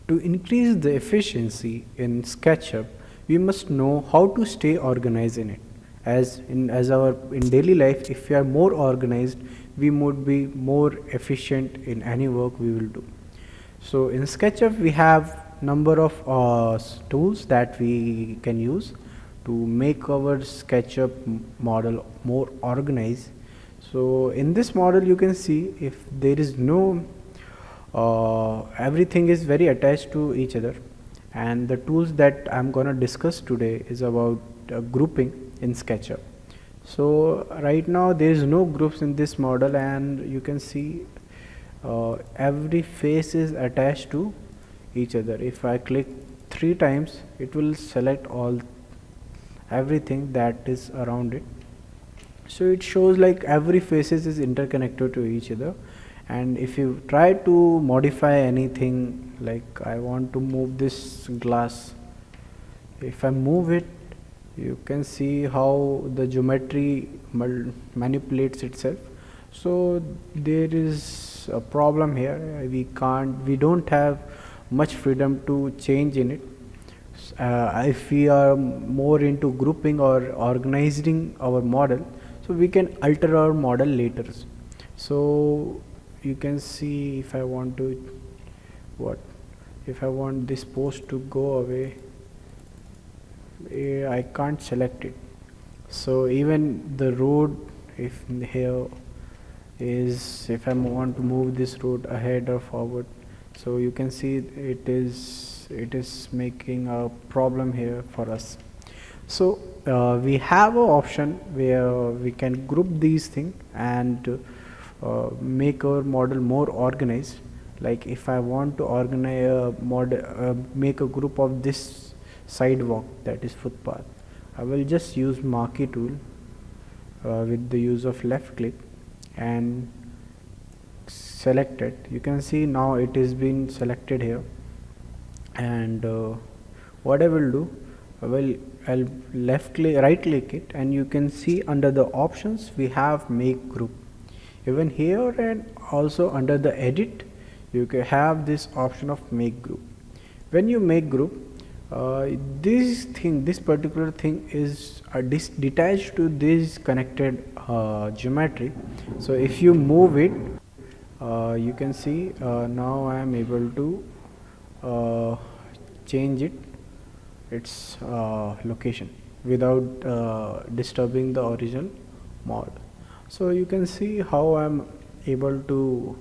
To increase the efficiency in SketchUp, we must know how to stay organized in it. As in daily life, if we are more organized, we would be more efficient in any work we will do. So in SketchUp, we have number of tools that we can use to make our SketchUp model more organized. So in this model, you can see if there is no everything is very attached to each other, and the tools that I'm gonna discuss today is about grouping in SketchUp. So right now there is no groups in this model, and you can see every face is attached to each other. If I click 3 times, it will select all everything that is around it. So it shows like every faces is interconnected to each other. And if you try to modify anything, like I want to move this glass, if I move it, you can see how the geometry manipulates itself. So there is a problem here. We don't have much freedom to change in it. If we are more into grouping or organizing our model, so we can alter our model later. So you can see if I want to if I want this post to go away, I can't select it. So even the road, if here is, if I want to move this road ahead or forward, so you can see it is making a problem here for us. So we have an option where we can group these things and make our model more organized. Like if I want to organize a model, make a group of this sidewalk, that is footpath, I will just use marquee tool with the use of left click and select it. You can see now it is been selected here, and what I will do, I'll right click it, and you can see under the options we have make group. Even here and also under the edit, you can have this option of make group. When you make group, this particular thing is detached to this connected geometry. So if you move it, you can see now I am able to change its location without disturbing the original model. So you can see how I'm able to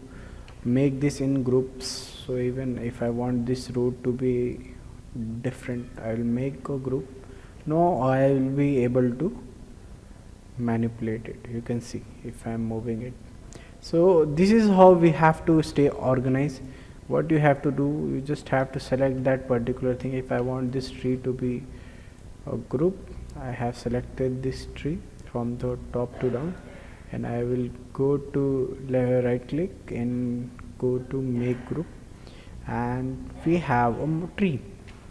make this in groups. So even if I want this road to be different, I will make a group. Now I will be able to manipulate it. You can see if I am moving it. So this is how we have to stay organized. What you have to do, you just have to select that particular thing. If I want this tree to be a group, I have selected this tree from the top to down, and I will go to right click and go to make group, and we have a tree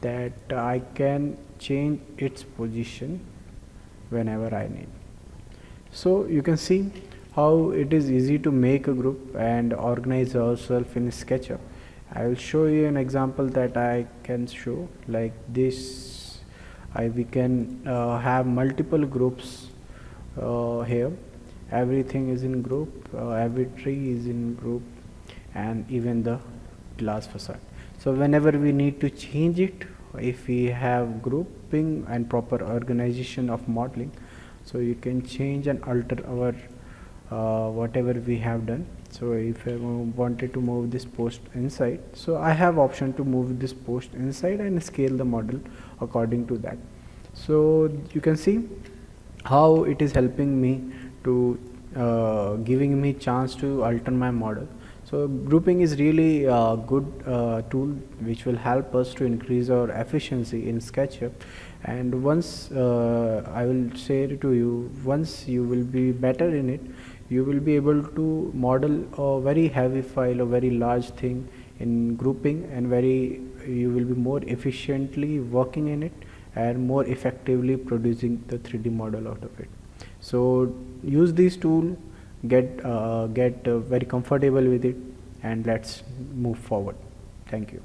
that I can change its position whenever I need. So you can see how it is easy to make a group and organize ourselves in SketchUp. I will show you an example that I can show like this. We can have multiple groups here. Everything is in group, every tree is in group, and even the glass facade. So whenever we need to change it, if we have grouping and proper organization of modeling, so you can change and alter our whatever we have done. So if I wanted to move this post inside, so I have option to move this post inside and scale the model according to that. So you can see how it is helping me to giving me chance to alter my model. So grouping is really a good tool which will help us to increase our efficiency in SketchUp. And once I will say to you, once you will be better in it, you will be able to model a very heavy file, a very large thing in grouping, and you will be more efficiently working in it and more effectively producing the 3D model out of it. So use this tool, get very comfortable with it, and let's move forward. Thank you.